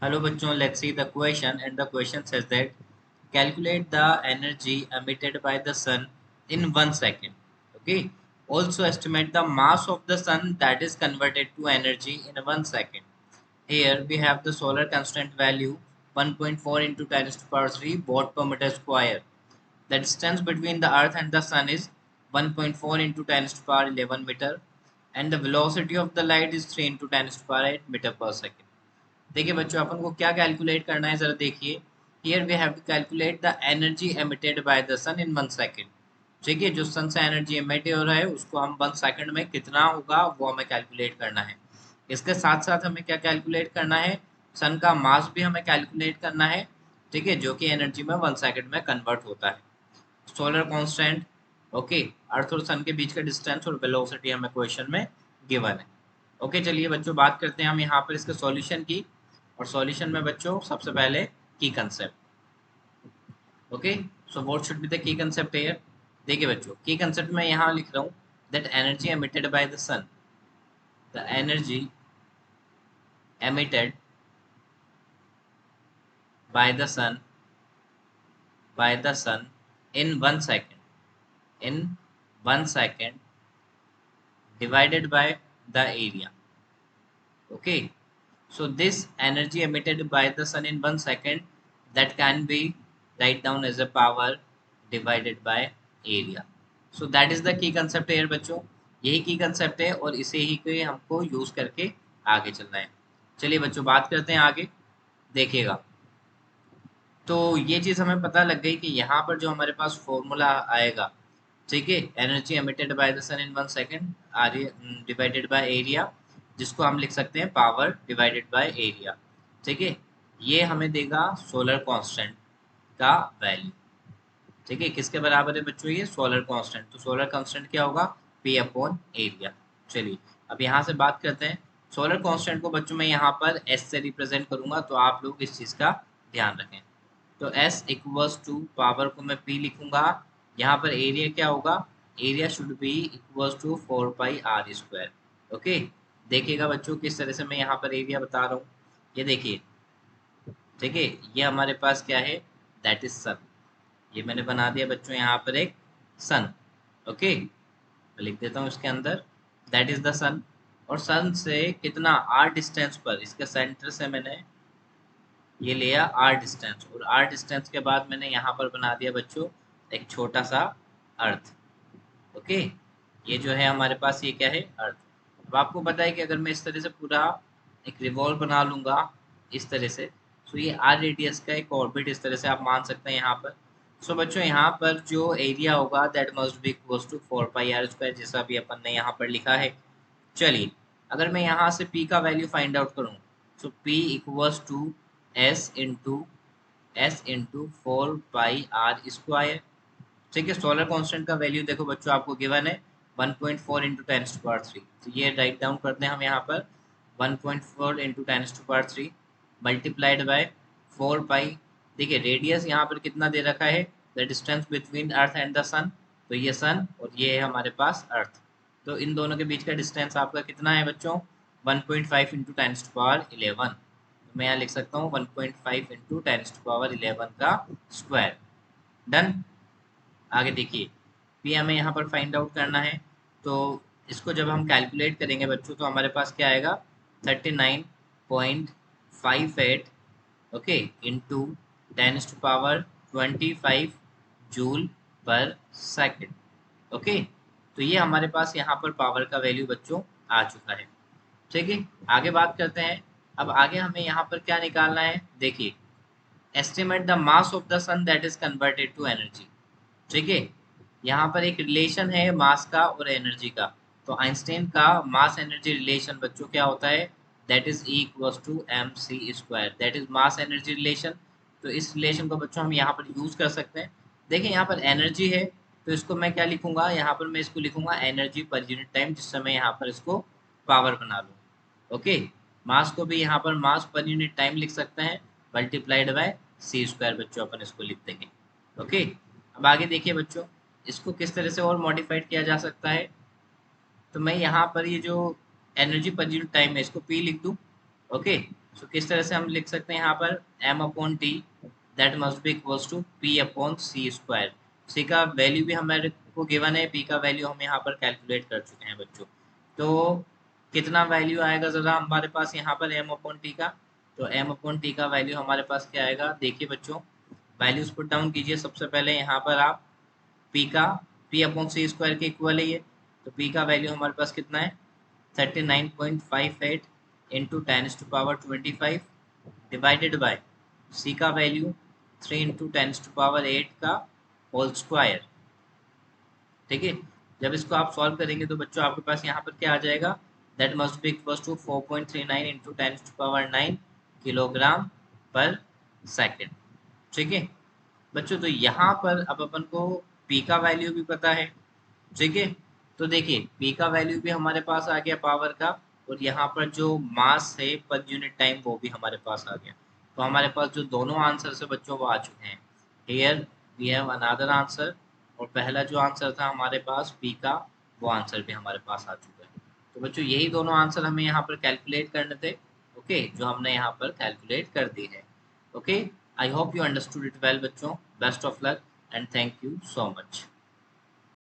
Hello bachon, let's see the question, and the question says that calculate the energy emitted by the sun in 1 second. Okay. Also estimate the mass of the sun that is converted to energy in 1 second. Here we have the solar constant value 1.4 into 10 to the power 3 watt per meter square. The distance between the earth and the sun is 1.4 into 10 to the power 11 meter, and the velocity of the light is 3 into 10 to the power 8 meter per second. देखिए बच्चों, अपन को क्या calculate करना है, जरा देखिए। Here we have to calculate the energy emitted by the sun in 1 second. ठीक है, जो सन से एनर्जी एमिट हो रहा है उसको हम 1 सेकेंड में कितना होगा वो हमें कैलकुलेट करना है। इसके साथ साथ हमें क्या कैलकुलेट करना है, सन का मास भी हमें कैलकुलेट करना है। ठीक है, जो कि एनर्जी में 1 सेकेंड में कन्वर्ट होता है। सोलर कॉन्स्टेंट, ओके, अर्थ और सन के बीच का डिस्टेंस और वेलोसिटी हमें क्वेश्चन में गिवन है। ओके, चलिए बच्चों बात करते हैं हम यहाँ पर इसके सॉल्यूशन की। और सॉल्यूशन में बच्चों सबसे पहले key concept. Okay, so what should be the key concept here. देखिए बच्चों, की कंसेप्ट में यहाँ लिख रहा हूँ that energy emitted by the sun, the energy emitted by the sun in 1 second, in 1 second divided by the area. Okay, so this energy emitted by the sun in 1 second, that can be write down as a power divided by area. So that is the key concept here बच्चों। यही की concept है और इसे ही के हमको use करके आगे चलना है। चलिए बच्चों बात करते हैं आगे। देखिएगा, तो ये चीज़ हमें पता लग गई कि यहाँ पर जो हमारे पास फॉर्मूला आएगा, ठीक है, energy emitted by the sun in 1 second are divided by area, जिसको हम लिख सकते हैं पावर डिवाइडेड बाय एरिया। ठीक है, ये हमें देगा सोलर कांस्टेंट का वैल्यू। ठीक है, किसके बराबर है बच्चों, ये सोलर कांस्टेंट। तो सोलर कांस्टेंट क्या होगा, पी अपॉन एरिया। चलिए अब यहाँ से बात करते हैं सोलर कांस्टेंट को। बच्चों मैं यहाँ पर एस से रिप्रेजेंट करूंगा, तो आप लोग इस चीज़ का ध्यान रखें। तो S इक्वल्स टू पावर को मैं P लिखूंगा। यहाँ पर एरिया क्या होगा, area should be equals to 4 pi r square. Okay, देखिएगा बच्चों किस तरह से मैं यहाँ पर एरिया बता रहा हूँ। ये देखिए, ठीक है, ये हमारे पास क्या है, दैट इज सन। ये मैंने बना दिया बच्चों यहाँ पर एक सन। ओके, मैं लिख देता हूँ इसके अंदर दैट इज द सन। और सन से कितना आर डिस्टेंस पर, इसके सेंटर से मैंने ये लिया आर डिस्टेंस, और आर डिस्टेंस के बाद मैंने यहाँ पर बना दिया बच्चों एक छोटा सा अर्थ। ओके, ये जो है हमारे पास ये क्या है, अर्थ। अब आपको पता है कि अगर मैं इस तरह से पूरा एक रिवॉल्व बना लूंगा इस तरह से, तो ये आर रेडियस का एक ऑर्बिट इस तरह से आप मान सकते हैं यहाँ पर। सो बच्चों यहाँ पर जो एरिया होगा that must be equals to 4 pi r square, जैसा भी अपन ने यहाँ पर लिखा है। चलिए, अगर मैं यहाँ से P का वैल्यू फाइंड आउट करूँ, so P equals to S into 4 pi r square. ठीक है, सोलर कांस्टेंट का वैल्यू देखो बच्चों आपको गिवन है 1.4 इंटू 10⁻³ तो ये राइट डाउन करते हैं हम यहाँ पर 1.4 इंटू 10⁻³ मल्टीप्लाइड बाय 4 पाई। देखिए रेडियस यहाँ पर कितना दे रखा है, the distance between earth and the sun, तो ये सन और ये है हमारे पास अर्थ। तो इन दोनों के बीच का डिस्टेंस आपका कितना है बच्चों, 1.5 इंटू 10⁻11। तो मैं यहाँ लिख सकता हूँ 1.5 इंटू 10⁻11 का स्क्वायर। डन। आगे देखिए, पी हमें यहाँ पर फाइंड आउट करना है, तो इसको जब हम कैलकुलेट करेंगे बच्चों तो हमारे पास क्या आएगा, 39.58, ओके, इंटू 10⁻25 जूल पर सेकेंड। ओके, तो ये हमारे पास यहाँ पर पावर का वैल्यू बच्चों आ चुका है। ठीक है, आगे बात करते हैं। अब आगे हमें यहाँ पर क्या निकालना है, देखिए, estimate the mass of the sun that is converted to energy. ठीक है, यहाँ पर एक रिलेशन है मास का और एनर्जी का। तो आइंस्टाइन का मास एनर्जी रिलेशन बच्चों क्या होता है, that is E equals to mc², that is mass energy relation. तो इस रिलेशन को बच्चों हम यहाँ पर यूज कर सकते हैं। देखिए यहाँ पर एनर्जी है, तो इसको मैं क्या लिखूंगा, यहाँ पर मैं इसको लिखूंगा एनर्जी पर यूनिट टाइम, जिससे मैं यहाँ पर इसको पावर बना लूँ। ओके, मास को भी यहाँ पर मास पर यूनिट टाइम लिख सकते हैं, मल्टीप्लाइड बाय c² बच्चों अपन इसको लिख देंगे। ओके, अब आगे देखिए बच्चों, इसको किस तरह से और मॉडिफाइड किया जा सकता है। तो मैं यहाँ पर ये जो एनर्जी पर यूनिट टाइम है इसको P लिख दूँ। ओके, सो किस तरह से हम लिख सकते हैं यहाँ पर m upon T that must be equals to p upon C square. C का वैल्यू भी हमारे को गिवन है, p का वैल्यू हम यहाँ पर कैलकुलेट कर चुके हैं बच्चों। तो कितना वैल्यू आएगा ज़रा हमारे पास यहाँ पर m अपॉन टी का, तो m अपॉन टी का वैल्यू हमारे पास क्या आएगा, देखिए बच्चों वैल्यूज पुट डाउन कीजिए। सबसे पहले यहाँ पर आप p का p अपॉन सी स्क्वायर के इक्वल है ये, तो p का वैल्यू हमारे पास कितना है 39.58 इंटू 10⁻25 डिवाइडेड बाय c का वैल्यू 3 इंटू 10⁻8 का होल स्क्वायर। ठीक है, जब इसको आप सॉल्व करेंगे तो बच्चों आपके पास यहाँ पर क्या आ जाएगा, that must be equal to 4.39 into 10⁻9 kilogram per second. ठीक है बच्चों, तो यहाँ पर अब अपन को p का वैल्यू भी पता है। ठीक है, तो देखिए p का वैल्यू भी हमारे पास आ गया पावर का, और यहाँ पर जो मास है पर यूनिट टाइम वो भी हमारे पास आ गया। तो हमारे पास जो दोनों आंसर है बच्चों वो आ चुके हैं। Here we have another answer, और पहला जो आंसर था हमारे पास p का, वो आंसर भी हमारे पास आ चुका है। तो बच्चों यही दोनों आंसर हमें यहाँ पर कैलकुलेट करने थे। ओके, जो हमने यहाँ पर कैलकुलेट कर दी है। Okay, I hope you understood it well बच्चों। Best of luck and thank you so much.